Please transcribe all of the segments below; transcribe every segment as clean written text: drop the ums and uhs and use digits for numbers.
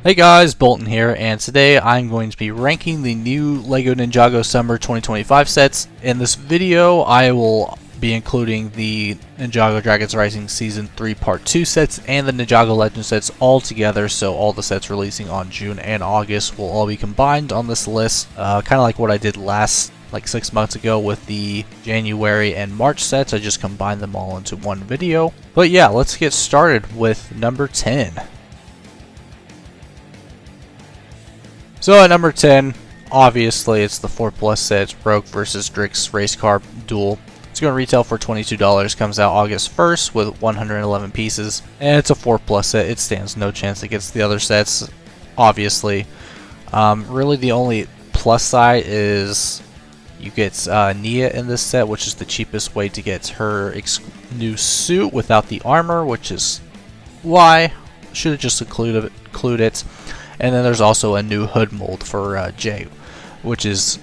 Hey guys, Bolton here, and today I'm going to be ranking the new LEGO Ninjago Summer 2025 sets. In this video, I will be including the Ninjago Dragons Rising Season 3 Part 2 sets and the Ninjago Legend sets all together, so all the sets releasing on June and August will all be combined on this list, kind of like what I did like 6 months ago with the January and March sets. I just combined them all into one video. But yeah, let's get started with number 10. So at number 10, obviously it's the 4+ set, Rogue vs. Drix Race Car Duel. It's going to retail for $22, comes out August 1st with 111 pieces, and it's a 4+ set. It stands no chance against the other sets, obviously. Really the only plus side is you get Nia in this set, which is the cheapest way to get her new suit without the armor, which is why should have just include it. And then there's also a new hood mold for Jay, which is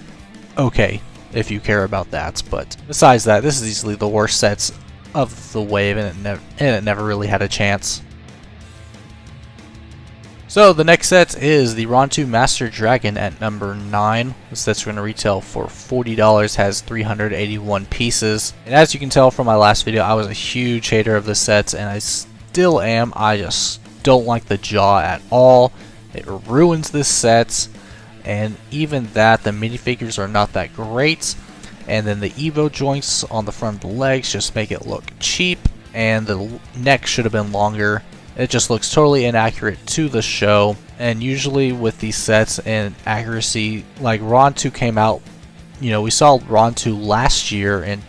okay if you care about that. But besides that, this is easily the worst sets of the wave, and it never really had a chance. So the next set is the Ronto Master Dragon at number 9. This set's going to retail for $40, has 381 pieces. And as you can tell from my last video, I was a huge hater of the sets, and I still am. I just don't like the jaw at all. It ruins this set, and even that, the minifigures are not that great. And then the Evo joints on the front of the legs just make it look cheap, and the neck should have been longer. It just looks totally inaccurate to the show. And usually with these sets and accuracy, like Ronto came out, we saw Ronto last year in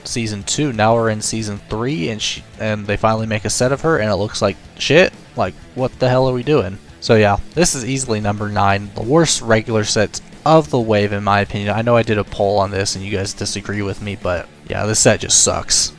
Season 2, now we're in Season 3, and they finally make a set of her, and it looks like shit. Like, what the hell are we doing? So yeah, this is easily number 9, the worst regular set of the wave in my opinion. I know I did a poll on this and you guys disagree with me, but yeah, this set just sucks.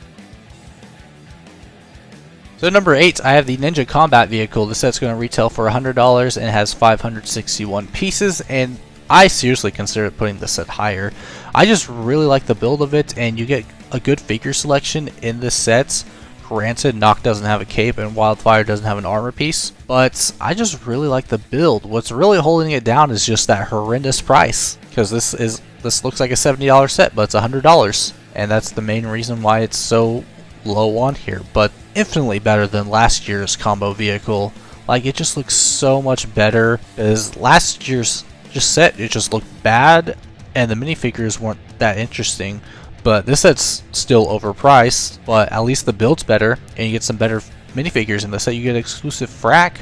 So number 8, I have the Ninja Combat Vehicle. This set's going to retail for $100 and has 561 pieces, and I seriously considered putting this set higher. I just really like the build of it, and you get a good figure selection in this set. Granted, Nock doesn't have a cape and Wildfire doesn't have an armor piece, but I just really like the build. What's really holding it down is just that horrendous price, because this looks like a $70 set, but it's $100, and that's the main reason why it's so low on here. But infinitely better than last year's combo vehicle. Like, it just looks so much better, because last year's set, it just looked bad, and the minifigures weren't that interesting. But this set's still overpriced, but at least the build's better, and you get some better minifigures in the set. You get exclusive Frack,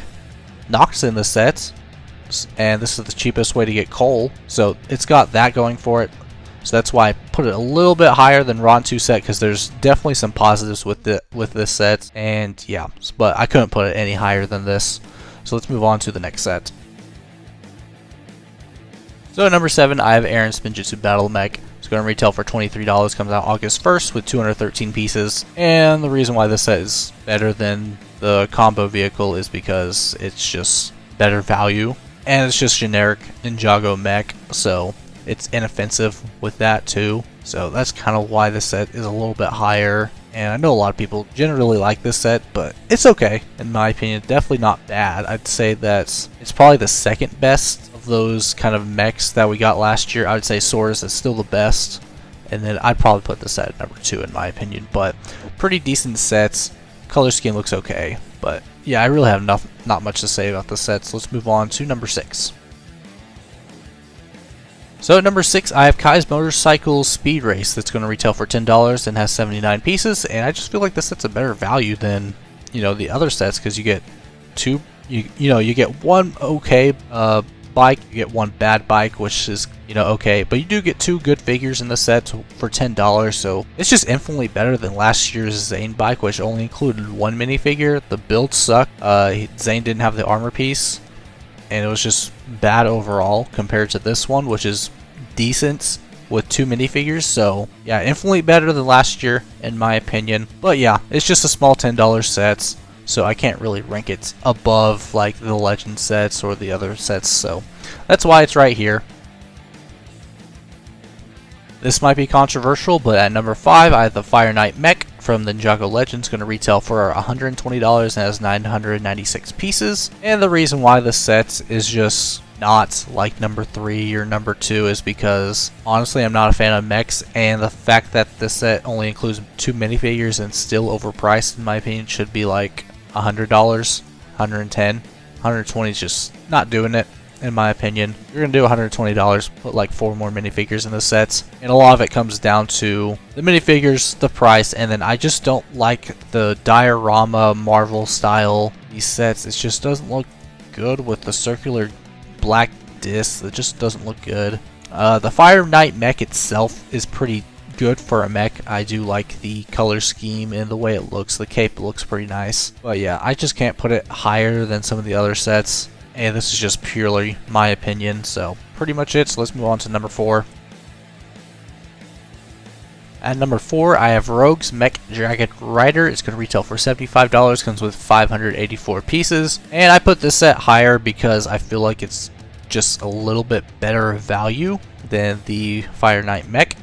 Nox in the set, and this is the cheapest way to get Cole, so it's got that going for it. So that's why I put it a little bit higher than Ronto set, because there's definitely some positives with this set, and yeah, but I couldn't put it any higher than this. So let's move on to the next set. So at number 7, I have Arin Spinjitzu Battle Mech. It's going to retail for $23, comes out August 1st with 213 pieces. And the reason why this set is better than the combo vehicle is because it's just better value. And it's just generic Ninjago mech, so it's inoffensive with that too. So that's kind of why this set is a little bit higher. And I know a lot of people generally like this set, but it's okay in my opinion. Definitely not bad. I'd say that it's probably the second best of those kind of mechs that we got last year. I would say Sora's is still the best, and then I'd probably put this at number 2 in my opinion. But pretty decent sets. Color scheme looks okay, but yeah, I really have not much to say about the sets. Let's move on to number 6. So at number 6, I have Kai's Motorcycle Speed Race. That's going to retail for $10 and has 79 pieces. And I just feel like this set's a better value than the other sets, because you get two. You get one okay bike, you get one bad bike, which is okay, but you do get 2 good figures in the set for $10. So it's just infinitely better than last year's Zane bike, which only included 1 minifigure. The build sucked. Zane didn't have the armor piece, and it was just bad overall compared to this one, which is decent with 2 minifigures. So yeah, infinitely better than last year in my opinion. But yeah, it's just a small $10 set, so I can't really rank it above like the Legend sets or the other sets, so that's why it's right here. This might be controversial, but at number 5, I have the Fire Knight Mech. from the Ninjago Legends going to retail for $120 and has 996 pieces. And the reason why the set is just not like number 3 or number 2 is because honestly I'm not a fan of mechs, and the fact that this set only includes 2 minifigures and still overpriced in my opinion should be like $100, $110, $120 is just not doing it. In my opinion, you're gonna do $120, put like 4 more minifigures in the sets, and a lot of it comes down to the minifigures, the price, and then I just don't like the diorama Marvel style these sets. It just doesn't look good with the circular black disc. It just doesn't look good. The Fire Knight mech itself is pretty good for a mech. I do like the color scheme and the way it looks. The cape looks pretty nice, but yeah, I just can't put it higher than some of the other sets. And this is just purely my opinion, so pretty much it. So let's move on to number 4. At number 4, I have Rogue's Mech Dragon Rider. It's going to retail for $75, comes with 584 pieces. And I put this set higher because I feel like it's just a little bit better value than the Fire Knight Mech.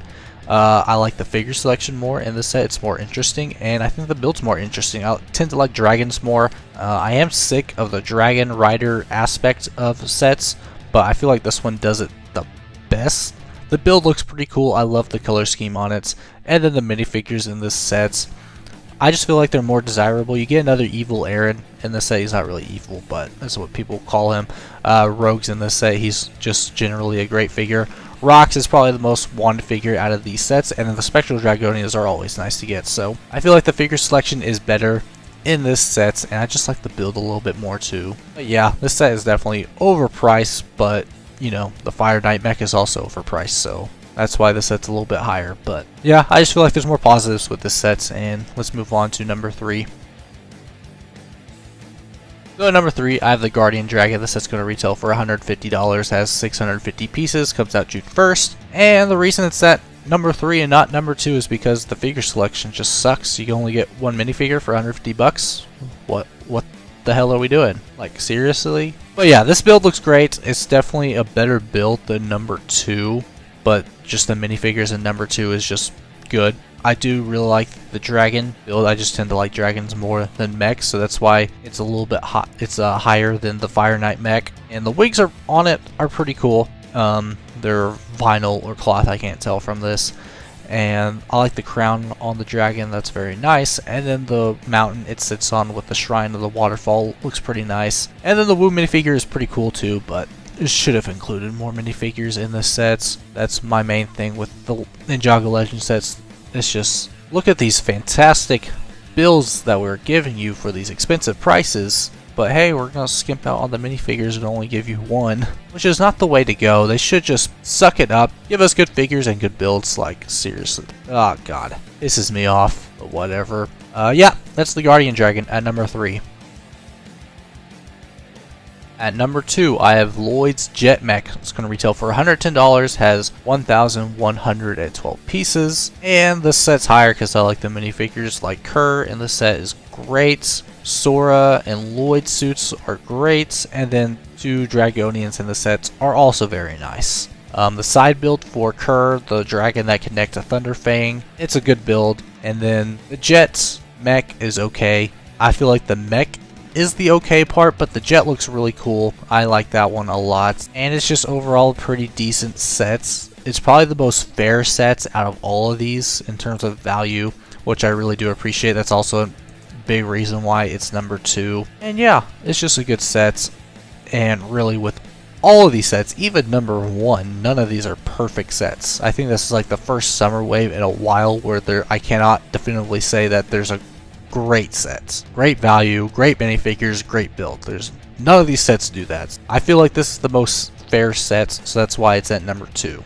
I like the figure selection more in this set. It's more interesting, and I think the build's more interesting. I tend to like dragons more. I am sick of the dragon rider aspect of sets, but I feel like this one does it the best. The build looks pretty cool. I love the color scheme on it, and then the minifigures in this set, I just feel like they're more desirable. You get another evil Arin in this set. He's not really evil, but that's what people call him. Rogue's in this set. He's just generally a great figure. Rox is probably the most wanted figure out of these sets, and then the Spectral Dragonians are always nice to get. So I feel like the figure selection is better in this set, and I just like the build a little bit more too. But yeah, this set is definitely overpriced, but you know, the Fire Knight mech is also overpriced, so that's why this set's a little bit higher. But yeah, I just feel like there's more positives with this set, and let's move on to number 3. So at number 3, I have the Guardian Dragon. This set's going to retail for $150, has 650 pieces, comes out June 1st. And the reason it's at number 3 and not number 2 is because the figure selection just sucks. You can only get 1 minifigure for $150. What the hell are we doing? Like, seriously? But yeah, this build looks great. It's definitely a better build than number 2, but just the minifigures in number 2 is just good. I do really like the dragon build. I just tend to like dragons more than mechs, so that's why it's a little bit hot. It's higher than the Fire Knight mech, and the wigs are on it are pretty cool. They're vinyl or cloth, I can't tell from this. And I like the crown on the dragon. That's very nice. And then the mountain it sits on with the shrine of the waterfall looks pretty nice. And then the Wu minifigure is pretty cool too, but it should have included more minifigures in the sets. That's my main thing with the Ninjago Legend sets. It's just, look at these fantastic builds that we're giving you for these expensive prices, but hey, we're gonna skimp out on the minifigures and only give you 1, which is not the way to go. They should just suck it up, give us good figures and good builds. Like, seriously. Oh god, pisses me off, but whatever. Yeah, that's the Guardian Dragon at number 3. At number 2, I have Lloyd's Jet Mech. It's going to retail for $110, has 1,112 pieces. And the set's higher because I like the minifigures like Kerr, and the set is great. Sora and Lloyd suits are great, and then 2 Dragonians in the sets are also very nice. The side build for Kerr, the dragon that connects to Thunderfang, it's a good build. And then the Jet Mech is okay. I feel like the mech is the okay part, but the jet looks really cool. I like that one a lot, and it's just overall pretty decent sets. It's probably the most fair sets out of all of these in terms of value, which I really do appreciate. That's also a big reason why it's number 2. And yeah, it's just a good set, and really with all of these sets, even number 1, none of these are perfect sets. I think this is like the first summer wave in a while where I cannot definitively say that there's a great sets, great value, great minifigures, great build. There's none of these sets do that. I feel like this is the most fair set, so that's why it's at number 2.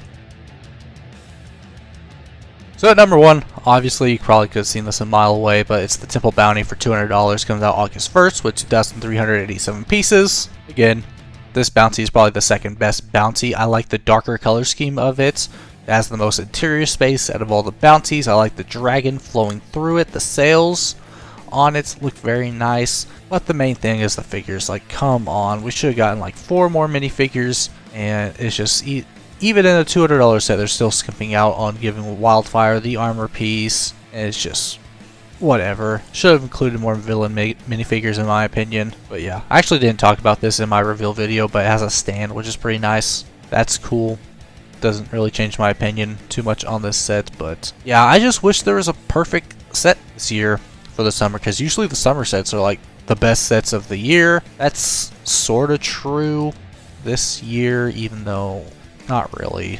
So at number 1, obviously you probably could have seen this a mile away, but it's the Temple Bounty for $200. Comes out August 1st with 2,387 pieces. Again, this bounty is probably the second best bounty. I like the darker color scheme of it. It has the most interior space out of all the bounties. I like the dragon flowing through it. The sails on it look very nice, but the main thing is the figures. Like, come on, we should have gotten like 4 more minifigures, and it's just even in a $200 set they're still skimping out on giving Wildfire the armor piece, and it's just whatever. Should have included more villain minifigures in my opinion. But yeah, I actually didn't talk about this in my reveal video, but it has a stand, which is pretty nice. That's cool. Doesn't really change my opinion too much on this set, but yeah, I just wish there was a perfect set this year for the summer, because usually the summer sets are like the best sets of the year. That's sort of true this year, even though not really.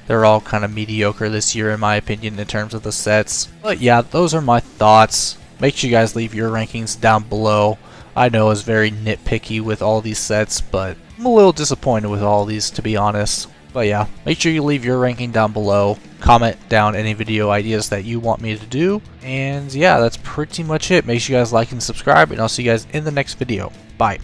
They're all kind of mediocre this year in my opinion in terms of the sets. But yeah, those are my thoughts. Make sure you guys leave your rankings down below. I know it's very nitpicky with all these sets, but I'm a little disappointed with all these, to be honest. But yeah, make sure you leave your ranking down below. Comment down any video ideas that you want me to do. And yeah, that's pretty much it. Make sure you guys like and subscribe, and I'll see you guys in the next video. Bye.